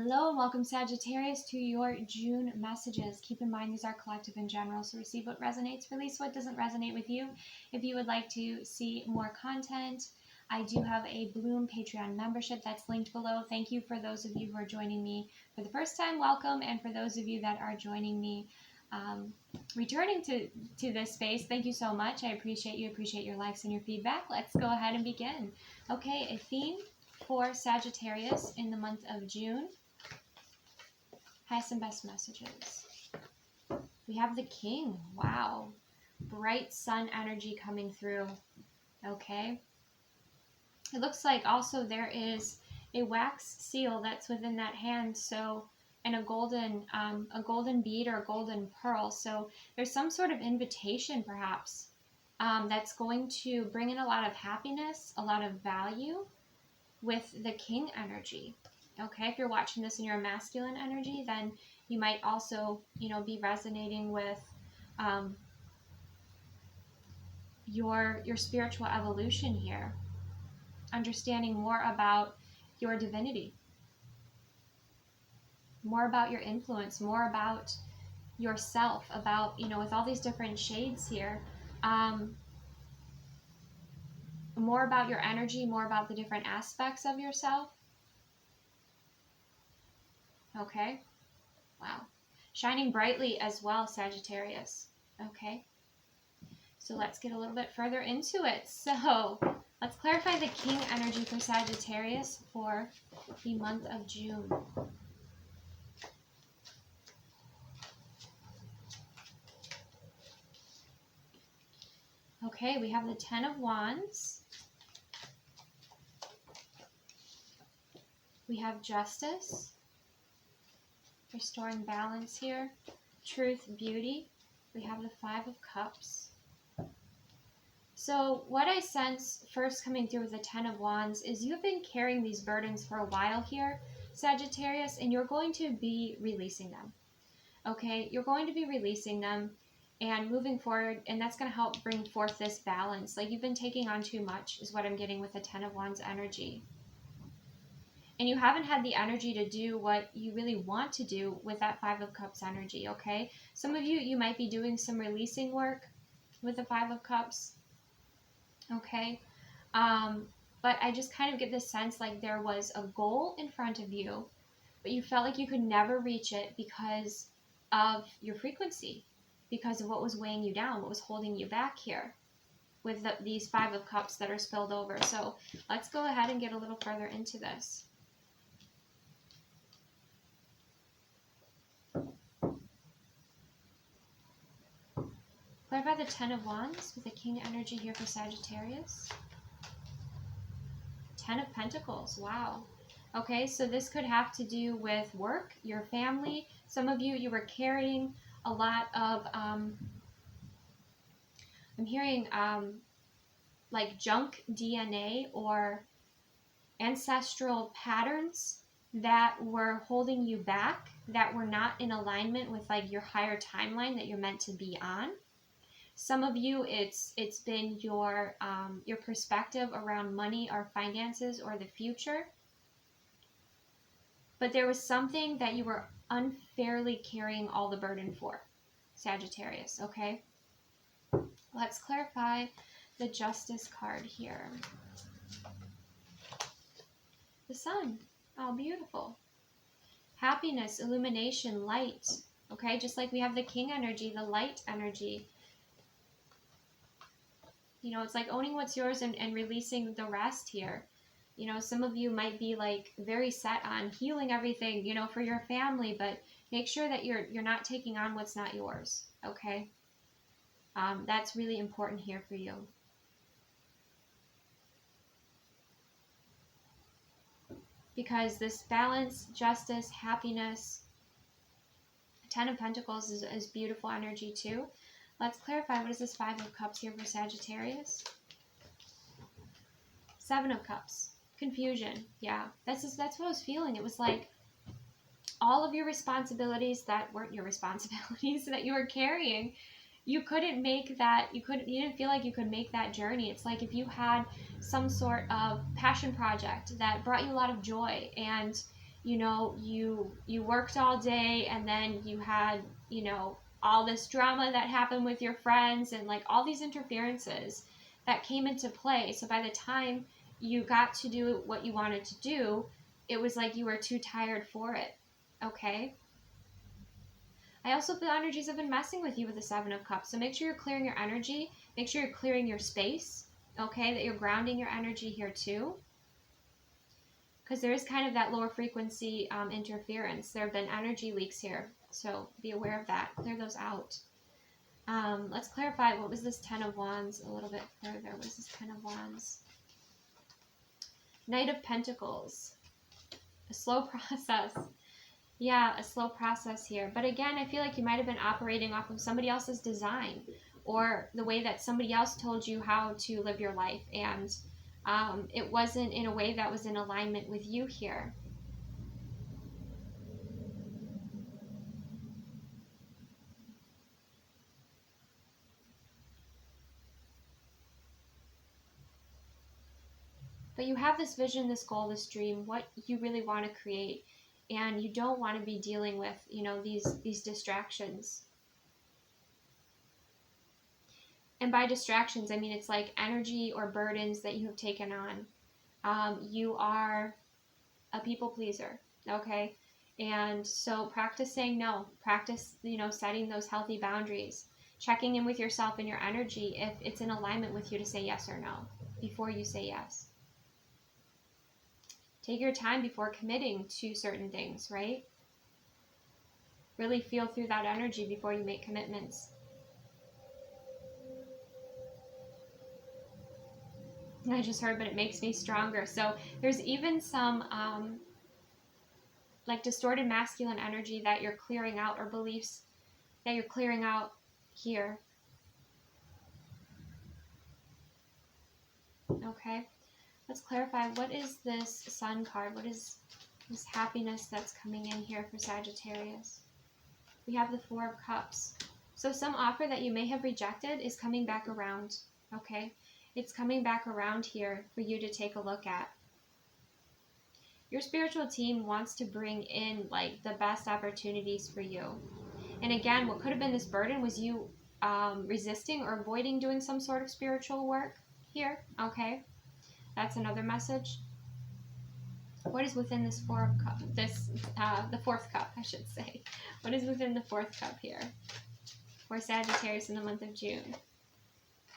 Hello and welcome, Sagittarius, to your June messages. Keep in mind these are collective in general, so receive what resonates, release what doesn't resonate with you. If you would like to see more content, I do have a Bloom Patreon membership that's linked below. Thank you for those of you who are joining me for the first time, welcome. And for those of you that are joining me, returning to this space, thank you so much. I appreciate you, appreciate your likes and your feedback. Let's go ahead and begin. Okay, a theme for Sagittarius in the month of June. Highest and best messages. We have the King. Wow. Bright sun energy coming through. Okay. It looks like also there is a wax seal that's within that hand. So, and a golden bead or a golden pearl. So there's some sort of invitation perhaps that's going to bring in a lot of happiness, a lot of value with the King energy. Okay, if you're watching this and you're a masculine energy, then you might also, be resonating with your spiritual evolution here, understanding more about your divinity, more about your influence, more about yourself, about, with all these different shades here, more about your energy, more about the different aspects of yourself. Okay. Wow. Shining brightly as well, Sagittarius. Okay. So let's get a little bit further into it. So let's clarify the King energy for Sagittarius for the month of June. Okay, we have the Ten of Wands. We have Justice. Restoring balance here. Truth, beauty. We have the Five of Cups. So what I sense first coming through with the Ten of Wands is you've been carrying these burdens for a while here, Sagittarius, and you're going to be releasing them. Okay, you're going to be releasing them and moving forward, and that's going to help bring forth this balance. Like you've been taking on too much is what I'm getting with the Ten of Wands energy. And you haven't had the energy to do what you really want to do with that Five of Cups energy, okay? Some of you might be doing some releasing work with the Five of Cups, okay? But I just kind of get this sense like there was a goal in front of you, but you felt like you could never reach it because of your frequency, because of what was weighing you down, what was holding you back here with these Five of Cups that are spilled over. So let's go ahead and get a little further into this. Clarify the Ten of Wands with the King energy here for Sagittarius. Ten of Pentacles. Wow. Okay, so this could have to do with work, your family. Some of you were carrying a lot of, I'm hearing like junk DNA or ancestral patterns that were holding you back, that were not in alignment with like your higher timeline that you're meant to be on. Some of you, it's been your perspective around money or finances or the future. But there was something that you were unfairly carrying all the burden for, Sagittarius, okay? Let's clarify the Justice card here. The Sun. Oh, beautiful. Happiness, illumination, light, okay? Just like we have the King energy, the light energy. It's like owning what's yours and releasing the rest here. Some of you might be like very set on healing everything, for your family, but make sure that you're not taking on what's not yours, okay? That's really important here for you. Because this balance, justice, happiness, Ten of Pentacles is beautiful energy too. Let's clarify, what is this Five of Cups here for Sagittarius? Seven of Cups. Confusion. Yeah, that's what I was feeling. It was like all of your responsibilities that weren't your responsibilities that you were carrying, you couldn't make that, you didn't feel like you could make that journey. It's like if you had some sort of passion project that brought you a lot of joy and you know, you worked all day, and then you had, you know, all this drama that happened with your friends, and like all these interferences that came into play. So by the time you got to do what you wanted to do, it was like you were too tired for it. Okay. I also feel energies have been messing with you with the Seven of Cups. So make sure you're clearing your energy. Make sure you're clearing your space. Okay, that you're grounding your energy here too. Because there is kind of that lower frequency interference. There have been energy leaks here. So be aware of that. Clear those out. Let's clarify, what was this Ten of Wands a little bit further? What is this Ten of Wands? Knight of Pentacles. A slow process. Yeah, a slow process here. But again, I feel like you might have been operating off of somebody else's design, or the way that somebody else told you how to live your life. And it wasn't in a way that was in alignment with you here. But you have this vision, this goal, this dream, what you really want to create. And you don't want to be dealing with, you know, these distractions. And by distractions, I mean it's like energy or burdens that you have taken on. You are a people pleaser, okay? And so practice saying no. Practice, you know, setting those healthy boundaries. Checking in with yourself and your energy if it's in alignment with you to say yes or no before you say yes. Take your time before committing to certain things, right? Really feel through that energy before you make commitments. I just heard, but it makes me stronger. So there's even some like distorted masculine energy that you're clearing out, or beliefs that you're clearing out here. Okay, let's clarify. What is this Sun card? What is this happiness that's coming in here for Sagittarius? We have the Four of Cups. So some offer that you may have rejected is coming back around. Okay, it's coming back around here for you to take a look at. Your spiritual team wants to bring in like the best opportunities for you. And again, what could have been this burden was you resisting or avoiding doing some sort of spiritual work here. Okay, that's another message. What is within this Four of Cups? The fourth cup, I should say. What is within the fourth cup here for Sagittarius in the month of June?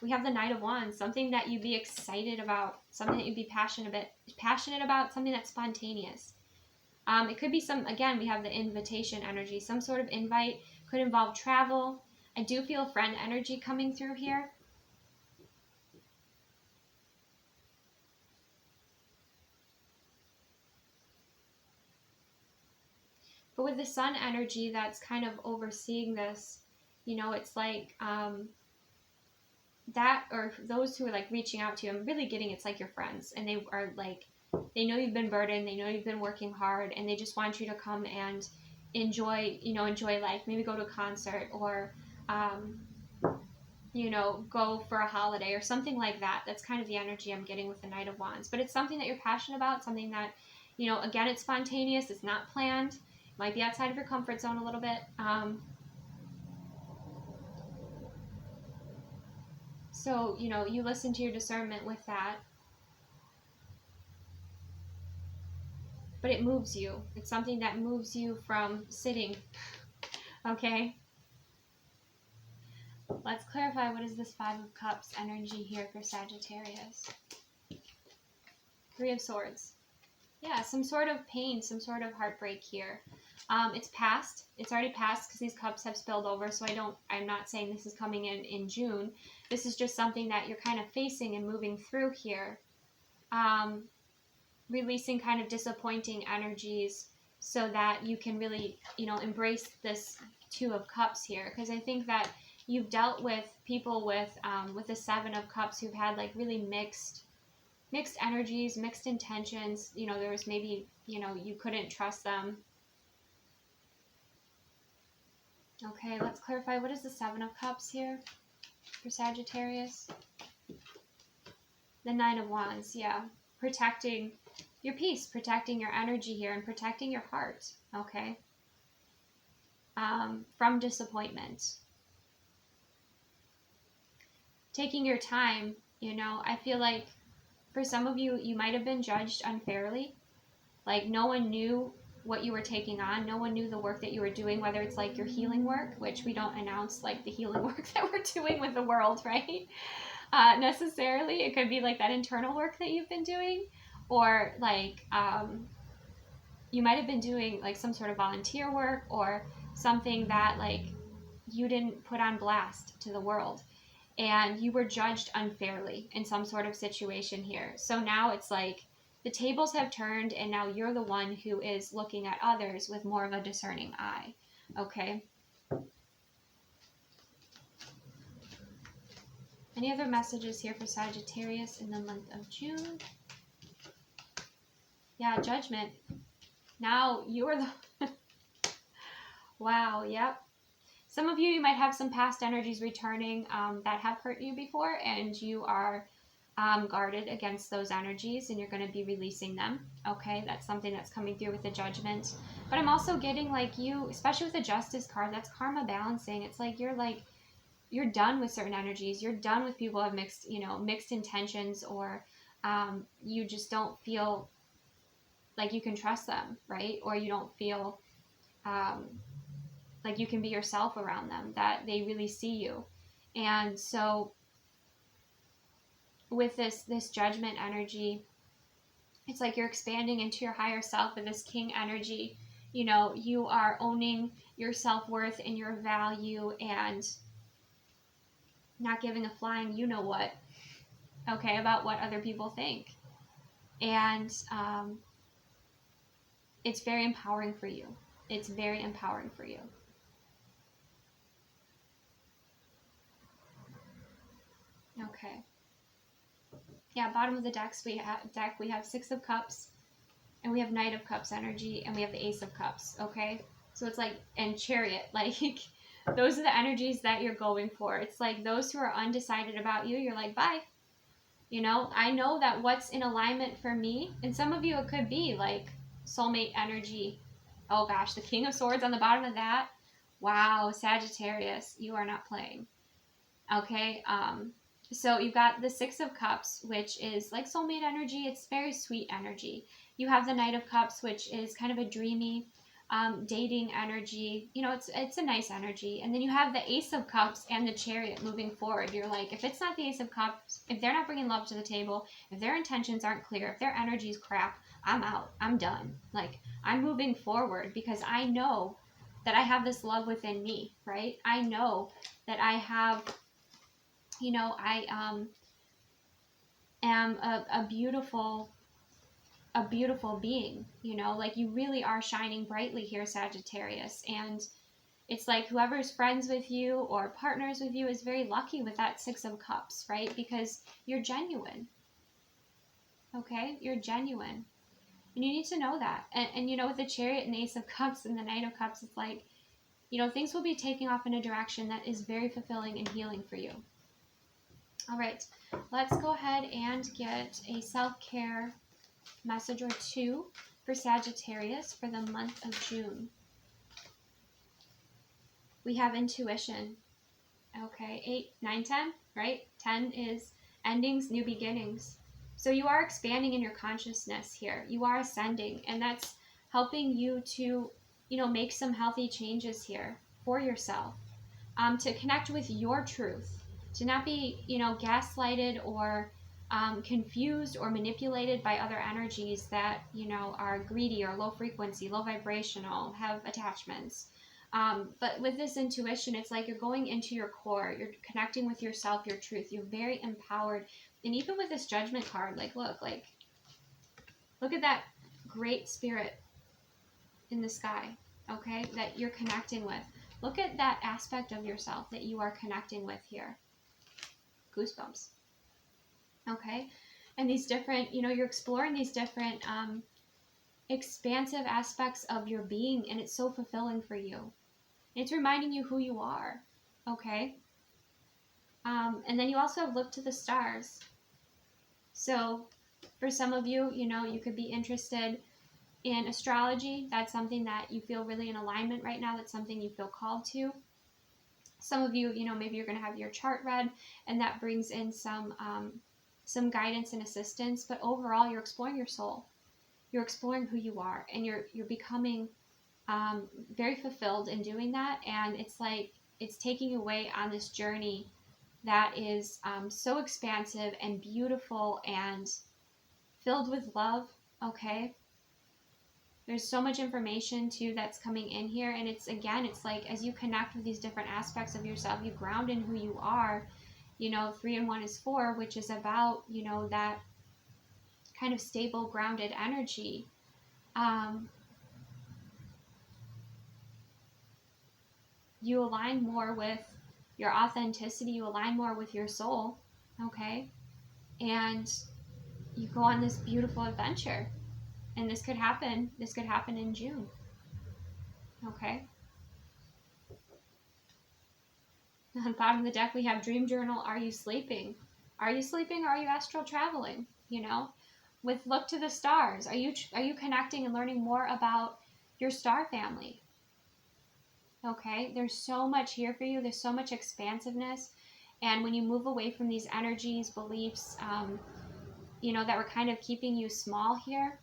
We have the Knight of Wands, something that you'd be excited about, something that you'd be passionate about, something that's spontaneous. It could be again, we have the invitation energy, some sort of invite, could involve travel. I do feel friend energy coming through here. But with the Sun energy that's kind of overseeing this, you know, it's like that, or those who are like reaching out to you, I'm really getting it's like your friends, and they are like, they know you've been burdened, they know you've been working hard, and they just want you to come and enjoy, you know, enjoy life. Maybe go to a concert, or you know, go for a holiday or something like that. That's kind of the energy I'm getting with the Knight of Wands. But it's something that you're passionate about, something that, you know, again, it's spontaneous, it's not planned, it might be outside of your comfort zone a little bit. So, you know, you listen to your discernment with that. But it moves you. It's something that moves you from sitting. Okay? Let's clarify, what is this Five of Cups energy here for Sagittarius? Three of Swords. Yeah, some sort of pain, some sort of heartbreak here. It's past. It's already passed because these cups have spilled over. So I'm not saying this is coming in June. This is just something that you're kind of facing and moving through here. Releasing kind of disappointing energies so that you can really, you know, embrace this Two of Cups here. Because I think that you've dealt with people with the Seven of Cups who've had like really mixed energies, mixed intentions. You know, there was maybe, you know, you couldn't trust them. Okay, let's clarify, what is the Seven of Cups here for Sagittarius? The Nine of Wands, yeah. Protecting your peace, protecting your energy here, and protecting your heart, okay? From disappointment. Taking your time, you know, I feel like for some of you, you might have been judged unfairly. Like no one knew what you were taking on. No one knew the work that you were doing, whether it's like your healing work, which we don't announce like the healing work that we're doing with the world, right? Necessarily. It could be like that internal work that you've been doing, or like you might have been doing like some sort of volunteer work or something that like you didn't put on blast to the world, and you were judged unfairly in some sort of situation here. So now it's like the tables have turned, and now you're the one who is looking at others with more of a discerning eye, okay? Any other messages here for Sagittarius in the month of June? Yeah, judgment. Now you're the... Wow, yep. Some of you might have some past energies returning that have hurt you before, and you are guarded against those energies, and you're going to be releasing them, okay? That's something that's coming through with the judgment. But I'm also getting like you, especially with the Justice card, that's karma balancing. It's like you're done with certain energies. You're done with people who have mixed intentions, or you just don't feel like you can trust them, right? Or you don't feel like you can be yourself around them, that they really see you. And so with this judgment energy, it's like you're expanding into your higher self with this king energy. You know, you are owning your self-worth and your value, and not giving a flying you know what, okay, about what other people think. And it's very empowering for you. It's very empowering for you. Okay. Yeah, bottom of the decks we have Six of Cups, and we have Knight of Cups energy, and we have the Ace of Cups, okay? So it's like, and Chariot, like those are the energies that you're going for. It's like those who are undecided about you, you're like, bye. You know, I know that what's in alignment for me, and some of you it could be like soulmate energy. Oh gosh, the King of Swords on the bottom of that. Wow, Sagittarius, you are not playing. Okay, so you've got the Six of Cups, which is like soulmate energy. It's very sweet energy. You have the Knight of Cups, which is kind of a dreamy, dating energy. You know, it's a nice energy. And then you have the Ace of Cups and the Chariot moving forward. You're like, if it's not the Ace of Cups, if they're not bringing love to the table, if their intentions aren't clear, if their energy is crap, I'm out. I'm done. Like, I'm moving forward because I know that I have this love within me, right? I know that I have... You know, I am a beautiful being, you know, like you really are shining brightly here, Sagittarius. And it's like whoever's friends with you or partners with you is very lucky with that Six of Cups, right? Because you're genuine, okay? You're genuine. And you need to know that. And you know, with the Chariot and the Ace of Cups and the Knight of Cups, it's like, you know, things will be taking off in a direction that is very fulfilling and healing for you. All right, let's go ahead and get a self-care message or two for Sagittarius for the month of June. We have intuition. Okay, 8, 9, 10, right? 10 is endings, new beginnings. So you are expanding in your consciousness here. You are ascending, and that's helping you to, you know, make some healthy changes here for yourself, to connect with your truth. To not be, you know, gaslighted or confused or manipulated by other energies that, you know, are greedy or low frequency, low vibrational, have attachments. But with this intuition, it's like you're going into your core. You're connecting with yourself, your truth. You're very empowered. And even with this Judgment card, like, look at that great spirit in the sky, okay, that you're connecting with. Look at that aspect of yourself that you are connecting with here. Goosebumps. Okay, and these different, you know, you're exploring these different expansive aspects of your being, and it's so fulfilling for you. It's reminding you who you are. Okay, and then you also have looked to the stars. So For some of you, you know, you could be interested in astrology. That's something that you feel really in alignment right now. That's something you feel called to. Some of you, you know, maybe you're going to have your chart read, and that brings in some guidance and assistance. But overall, you're exploring your soul. You're exploring who you are, and you're becoming very fulfilled in doing that. And it's like it's taking you away on this journey that is so expansive and beautiful and filled with love. Okay, there's so much information too that's coming in here, and it's like as you connect with these different aspects of yourself, you ground in who you are. You know, 3 and 1 is 4, which is about, you know, that kind of stable, grounded energy. You align more with your authenticity, you align more with your soul, okay? And you go on this beautiful adventure. And this could happen in June, okay? On the bottom of the deck, we have Dream Journal. Are you sleeping? Are you sleeping, or are you astral traveling? You know, with Look to the Stars, are you connecting and learning more about your star family? Okay, there's so much here for you. There's so much expansiveness. And when you move away from these energies, beliefs, you know, that were kind of keeping you small here,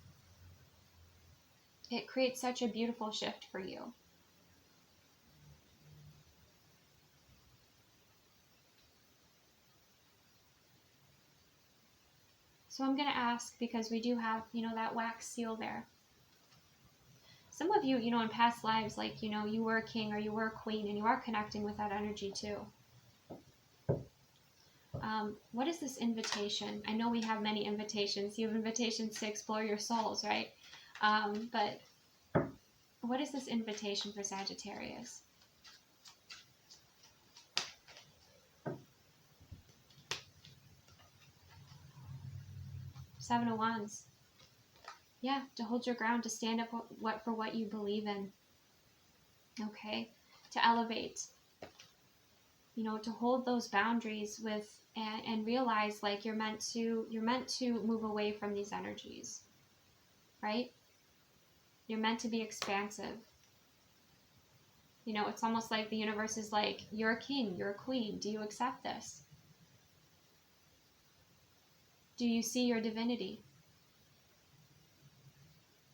it creates such a beautiful shift for you. So I'm going to ask, because we do have, you know, that wax seal there. Some of you, you know, in past lives, like, you know, you were a king or you were a queen, and you are connecting with that energy too. What is this invitation? I know we have many invitations. You have invitations to explore your souls, right? But what is this invitation for Sagittarius? Seven of Wands. Yeah, to hold your ground, to stand up for what you believe in. Okay, to elevate. You know, to hold those boundaries with and realize, like, you're meant to move away from these energies, right? You're meant to be expansive. You know, it's almost like the universe is like, you're a king, you're a queen. Do you accept this? Do you see your divinity?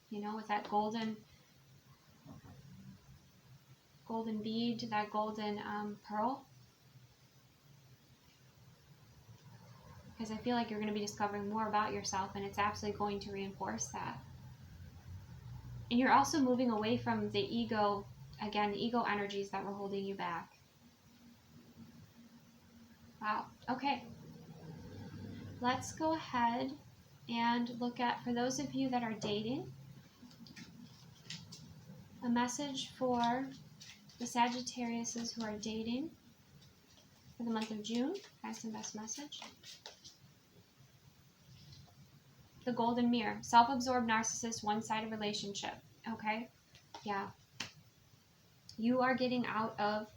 You know, with that golden bead, that golden pearl. Because I feel like you're going to be discovering more about yourself, and it's absolutely going to reinforce that. And you're also moving away from the ego, again, the ego energies that were holding you back. Wow. Okay. Let's go ahead and look at, for those of you that are dating, a message for the Sagittariuses who are dating for the month of June. Highest and best message. The Golden Mirror. Self-absorbed narcissist, one-sided relationship. Okay? Yeah. You are getting out of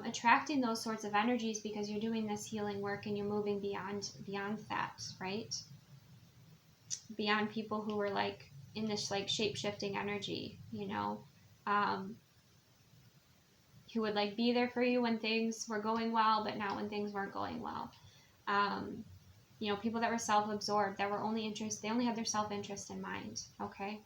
attracting those sorts of energies because you're doing this healing work, and you're moving beyond that, right? Beyond people who were like in this like shape-shifting energy, you know, who would like be there for you when things were going well, but not when things weren't going well. You know, people that were self-absorbed, that were they only had their self-interest in mind, okay?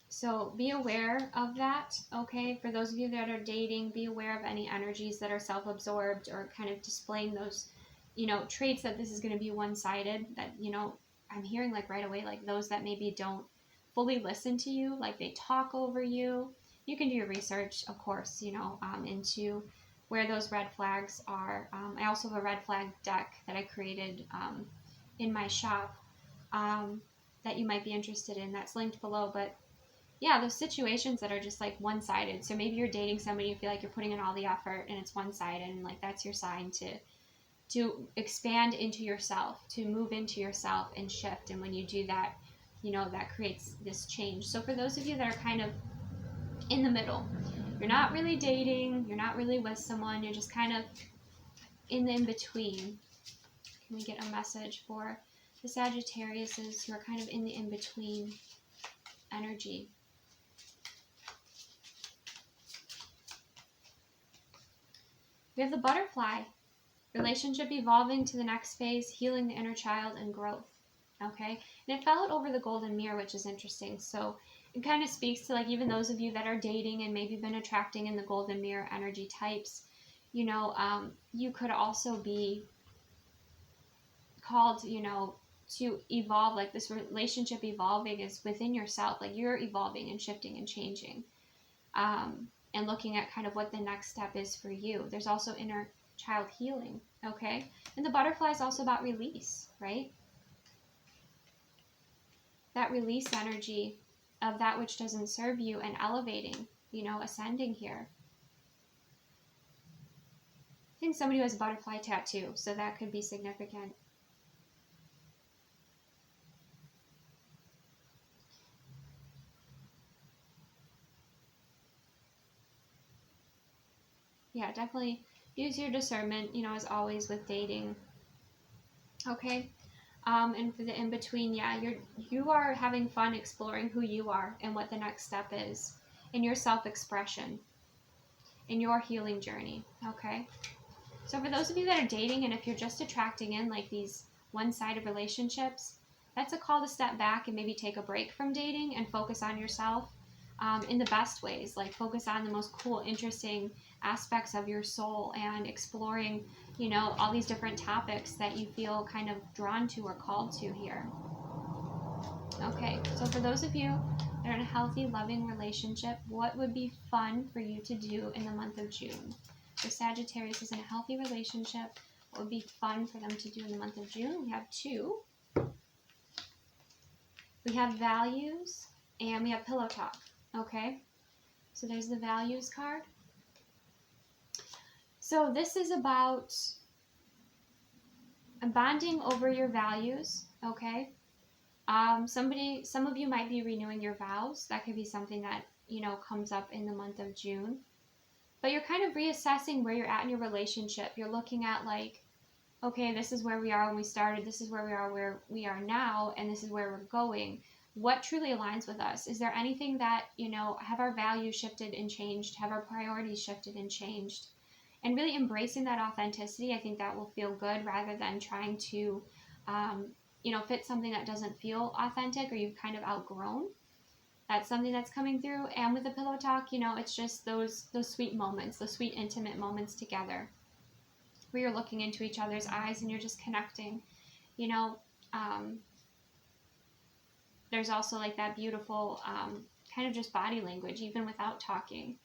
So be aware of that, okay? For those of you that are dating, be aware of any energies that are self-absorbed or kind of displaying those, you know, traits that this is going to be one-sided, that, you know, I'm hearing like right away, like those that maybe don't fully listen to you, like they talk over you. You can do your research, of course, you know, into where those red flags are. I also have a red flag deck that I created in my shop that you might be interested in. That's linked below. But yeah, those situations that are just like one-sided. So maybe you're dating somebody, you feel like you're putting in all the effort and it's one-sided, and like that's your sign to expand into yourself, to move into yourself and shift. And when you do that, you know, that creates this change. So for those of you that are kind of in the middle, you're not really dating, you're not really with someone, you're just kind of in the in-between. Can we get a message for the Sagittariuses who are kind of in the in-between energy? We have the butterfly. Relationship evolving to the next phase, healing the inner child, and growth. Okay? And it fell out over the golden mirror, which is interesting. So it kind of speaks to, like, even those of you that are dating and maybe been attracting in the golden mirror energy types. You know, you could also be called, you know, to evolve. Like, this relationship evolving is within yourself. Like, you're evolving and shifting and changing. And looking at kind of what the next step is for you. There's also inner child healing, okay? And the butterfly is also about release, right? That release energy of that which doesn't serve you and elevating, you know, ascending here. I think somebody who has a butterfly tattoo, so that could be significant. Yeah, definitely use your discernment, you know, as always with dating. Okay? And for the in-between, yeah, you are having fun exploring who you are and what the next step is in your self-expression, in your healing journey, okay? So for those of you that are dating, and if you're just attracting in like these one-sided relationships, that's a call to step back and maybe take a break from dating and focus on yourself in the best ways. Like, focus on the most cool, interesting aspects of your soul and exploring, you know, all these different topics that you feel kind of drawn to or called to here. Okay, so for those of you that are in a healthy, loving relationship, what would be fun for you to do in the month of June? So Sagittarius is in a healthy relationship. What would be fun for them to do in the month of June? We have two. We have values and we have pillow talk. Okay, so there's the values card. So this is about bonding over your values, okay? Some of you might be renewing your vows. That could be something that, you know, comes up in the month of June. But you're kind of reassessing where you're at in your relationship. You're looking at, like, okay, this is where we are when we started, this is where we are now, and this is where we're going. What truly aligns with us? Is there anything that, you know, have our values shifted and changed? Have our priorities shifted and changed? And really embracing that authenticity, I think that will feel good, rather than trying to, you know, fit something that doesn't feel authentic or you've kind of outgrown. That's something that's coming through. And with the pillow talk, you know, it's just those sweet moments, those sweet intimate moments together, where you're looking into each other's eyes and you're just connecting, you know. There's also like that beautiful kind of just body language, even without talking,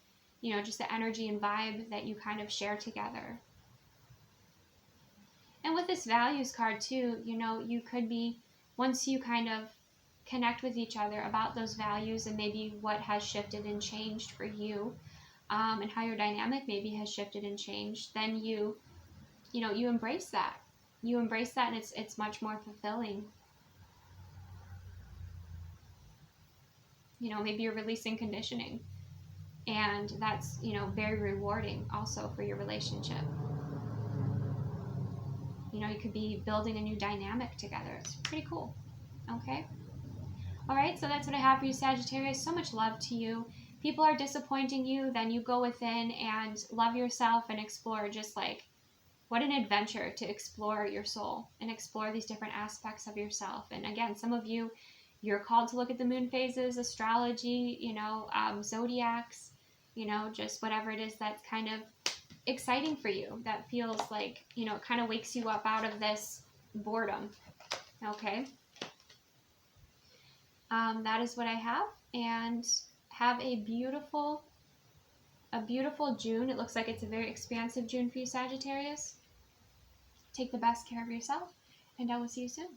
you know, just the energy and vibe that you kind of share together. And with this values card too, you know, you could be, once you kind of connect with each other about those values and maybe what has shifted and changed for you, and how your dynamic maybe has shifted and changed, then you know, you embrace that. You embrace that, and it's much more fulfilling. You know, maybe you're releasing conditioning, and that's, you know, very rewarding also for your relationship. You know, you could be building a new dynamic together. It's pretty cool. Okay? All right, so that's what I have for you, Sagittarius. So much love to you. People are disappointing you, then you go within and love yourself and explore. Just like, what an adventure to explore your soul and explore these different aspects of yourself. And again, some of you, you're called to look at the moon phases, astrology, you know, zodiacs, you know, just whatever it is that's kind of exciting for you, that feels like, you know, it kind of wakes you up out of this boredom. Okay. That is what I have. And have a beautiful June. It looks like it's a very expansive June for you, Sagittarius. Take the best care of yourself, and I will see you soon.